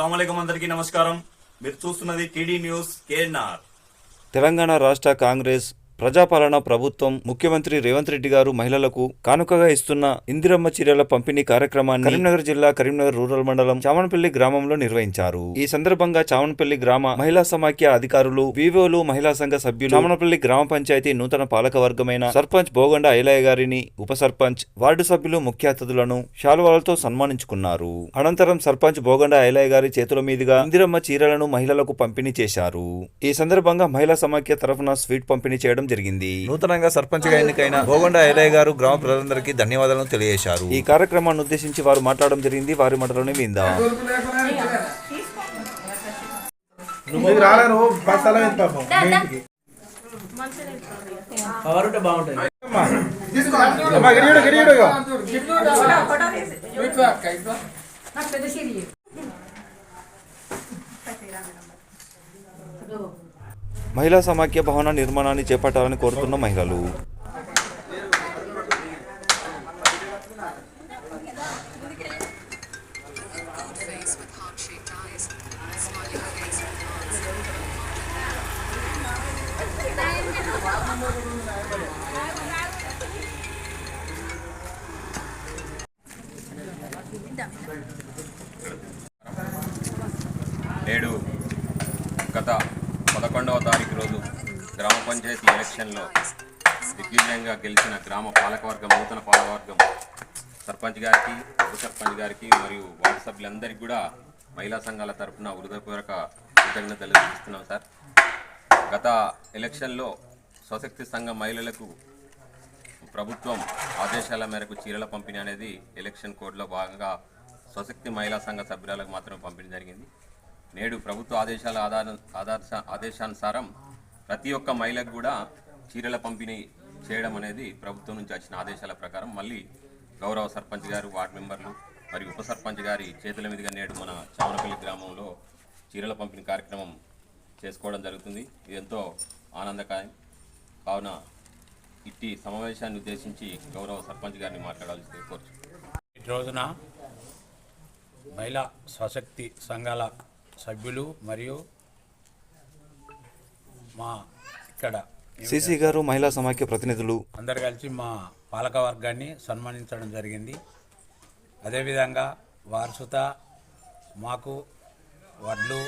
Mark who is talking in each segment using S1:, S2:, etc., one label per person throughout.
S1: అస్సలాము అలైకుం అందరికీ నమస్కారం. మీరు చూస్తున్నది టీడీ న్యూస్ కేఎన్ఆర్.
S2: తెలంగాణ రాష్ట్ర కాంగ్రెస్ ప్రజాపాలన ప్రభుత్వం ముఖ్యమంత్రి రేవంత్ రెడ్డి గారు మహిళలకు కానుకగా ఇస్తున్న ఇందిరమ్మ చీరల పంపిణీ కార్యక్రమాన్ని కరీంనగర్ జిల్లా కరీంనగర్ రూరల్ మండలం చామనపల్లి గ్రామంలో నిర్వహించారు. ఈ సందర్భంగా చామనపల్లి గ్రామ మహిళా సమాఖ్య అధికారులు, వివోలు, మహిళా సంఘ సభ్యులు, చామనపల్లి గ్రామ పంచాయతీ నూతన పాలక వర్గమైన సర్పంచ్ బోగండ ఐలయ్య గారిని, ఉప సర్పంచ్, వార్డు సభ్యులు ముఖ్య అతిథులను శాలువాలతో సన్మానించుకున్నారు. అనంతరం సర్పంచ్ బోగండ ఐలయ్య గారి చేతుల మీదుగా ఇందిరమ్మ చీరలను మహిళలకు పంపిణీ చేశారు. ఈ సందర్భంగా మహిళా సమాఖ్య తరఫున స్వీట్ పంపిణీ చేయడం జరిగింది. నూతనంగా సర్పంచ్ గా ఎన్నికైన బోగండ ఐలయ్య గారు గ్రామ ప్రజలందరికీ ధన్యవాదాలను తెలియజేశారు. ఈ కార్యక్రమాన్ని ఉద్దేశించి వారు మాట్లాడడం జరిగింది. వారి మాటలోనే విందాం. మహిళా సమాఖ్య భవన నిర్మాణాన్ని చేపట్టాలని కోరుతున్న మహిళలు.
S3: నేడు గత 11వ తారీఖు రోజు గ్రామ పంచాయతీ ఎలక్షన్లో దిగ్విజయంగా గెలిచిన గ్రామ పాలకవర్గం, నూతన పాలకవర్గం సర్పంచ్ గారికి, ఉప సర్పంచ్ గారికి మరియు వార్డు సభ్యులందరికీ కూడా మహిళా సంఘాల తరఫున హృదయపూర్వక కృతజ్ఞతలు తెలుస్తున్నాం సార్. గత ఎలక్షన్లో స్వశక్తి సంఘం మహిళలకు ప్రభుత్వం ఆదేశాల మేరకు చీరల పంపిణీ అనేది ఎలక్షన్ కోడ్లో భాగంగా స్వశక్తి మహిళా సంఘ సభ్యురాలకు మాత్రమే పంపిణీ జరిగింది. నేడు ప్రభుత్వ ఆదేశానుసారం ప్రతి ఒక్క మహిళకు కూడా చీరల పంపిణీ చేయడం అనేది ప్రభుత్వం నుంచి వచ్చిన ఆదేశాల ప్రకారం మళ్ళీ గౌరవ సర్పంచ్ గారు, వార్డు మెంబర్లు మరియు ఉప సర్పంచ్ గారి చేతుల మీదుగా నేడు మన చామనపల్లి గ్రామంలో చీరల పంపిణీ కార్యక్రమం చేసుకోవడం జరుగుతుంది. ఇది ఎంతో ఆనందకరం. కావున ఇట్టి సమావేశాన్ని ఉద్దేశించి గౌరవ సర్పంచ్ గారిని మాట్లాడాల్సి కోరుచు.
S4: ఈ రోజున మహిళా స్వశక్తి సంఘాల సభ్యులు మరియు మా ఇక్కడ
S2: సిసి గారు, మహిళా సమాఖ్య ప్రతినిధులు
S4: అందరు కలిసి మా పాలక వర్గాన్ని సన్మానించడం జరిగింది. అదేవిధంగా వారు సుత మాకు వడ్లు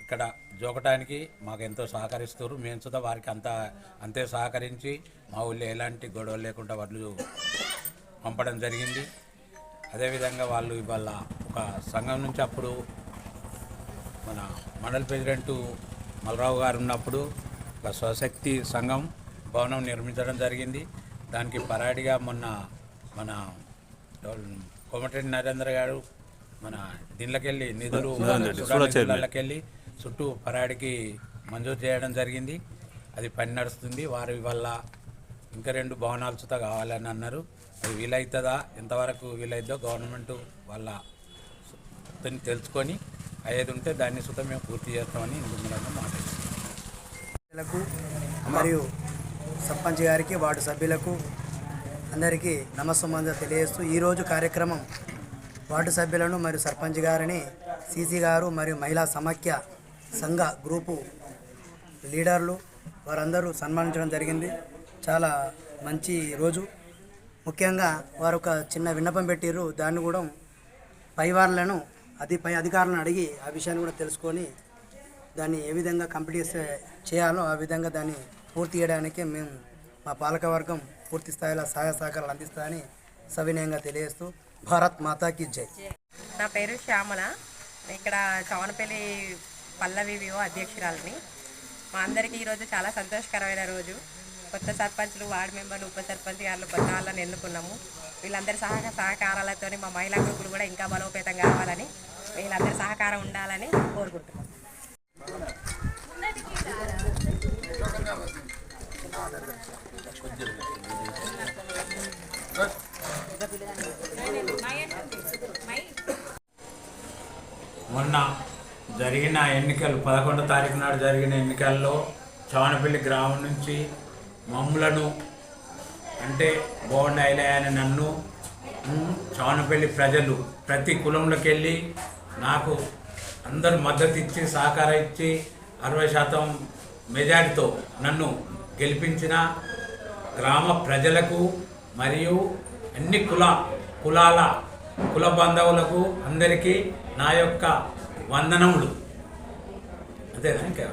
S4: ఇక్కడ జోకటానికి మాకు ఎంతో సహకరిస్తారు. మేము సుత వారికి అంతే సహకరించి మా ఊళ్ళో ఎలాంటి గొడవలు లేకుండా వడ్లు పంపడం జరిగింది. అదేవిధంగా వాళ్ళు ఇవాళ ఒక సంఘం నుంచి అప్పుడు మన మండల ప్రెసిడెంట్ మల్రావు గారు ఉన్నప్పుడు ఒక స్వశక్తి సంఘం భవనం నిర్మించడం జరిగింది. దానికి పరాడిగా మొన్న మన కోమటిరెడ్డి నరేంద్ర గారు మన దీనిలోకెళ్ళి నిధులు జిల్లాలకెళ్ళి చుట్టూ పరాడికి మంజూరు చేయడం జరిగింది. అది పని నడుస్తుంది. వారు వల్ల ఇంకా 2 భవనాలు సుతా కావాలని అన్నారు. అది వీలవుతుందా, ఎంతవరకు వీలైద్దో గవర్నమెంట్ వాళ్ళ తెలుసుకొని అయ్యేది ఉంటే దాన్ని సుతా మేము పూర్తి చేస్తామని ఇందులో మాట్లాడుతున్నాం.
S5: మరియు సర్పంచ్ గారికి, వార్డు సభ్యులకు అందరికీ నమస్సంబంధ తెలియజేస్తూ ఈరోజు కార్యక్రమం వార్డు సభ్యులను మరియు సర్పంచ్ గారిని సిసి గారు మరియు మహిళా సమాఖ్య సంఘ గ్రూపు లీడర్లు వారందరూ సన్మానించడం జరిగింది. చాలా మంచి రోజు. ముఖ్యంగా వారు ఒక చిన్న విన్నపం పెట్టిర్రు. దాన్ని కూడా పై అధికారులను అడిగి ఆ విషయాన్ని కూడా తెలుసుకొని దాన్ని ఏ విధంగా కంప్లీట్ చేయాలో ఆ విధంగా దాన్ని పూర్తి చేయడానికే మేము మా పాలకవర్గం పూర్తి స్థాయిలో సహాయ సహకారాలు అందిస్తామని సవినయంగా తెలియజేస్తూ భారత్ మాతాకి జై.
S6: నా పేరు శ్యామల. ఇక్కడ చవనపల్లి పల్లవి వివో అధ్యక్షురాలని. మా అందరికీ ఈరోజు చాలా సంతోషకరమైన రోజు. కొత్త సర్పంచ్లు, వార్డు మెంబర్లు, ఉప సర్పంచ్ గారు కొత్త వాళ్ళని ఎన్నుకున్నాము. వీళ్ళందరి సహకారాలతో మా మహిళా గ్రూపులు కూడా ఇంకా బలోపేతం కావాలని, వీళ్ళందరి సహకారం ఉండాలని కోరుకుంటున్నాం.
S4: మొన్న జరిగిన ఎన్నికలు 11వ తారీఖు నాడు జరిగిన ఎన్నికల్లో చవనపల్లి గ్రామం నుంచి మమ్ములను అంటే బోగండ ఐలయ్య అని నన్ను చవనపల్లి ప్రజలు ప్రతి కులంలోకి వెళ్ళి నాకు అందరు మద్దతు ఇచ్చి సహకారం ఇచ్చి 60% మెజార్టీతో నన్ను గెలిపించిన గ్రామ ప్రజలకు మరియు అన్ని కులాల కుల బాంధవులకు అందరికీ నా యొక్క వందనములు. అంతేనా ఇంకా?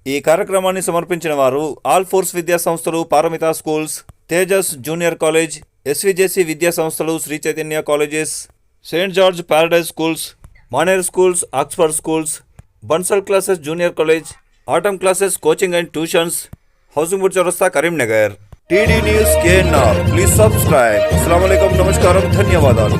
S2: ఈ కార్యక్రమాన్ని సమర్పించిన వారు ఆల్ ఫోర్స్ విద్యా సంస్థలు, Paramita schools, Tejas junior college, SVJC విద్యా సంస్థలు, Sri Chaitanya colleges, saint George paradise schools, Maner schools, Oxford schools, Bansal classes junior college, atom classes coaching and tuitions, housing board చౌరస్తా, Karimnagar. TD news KNR. Please subscribe. అస్సలాము అలైకుం. నమస్కారం. ధన్యవాదాలు.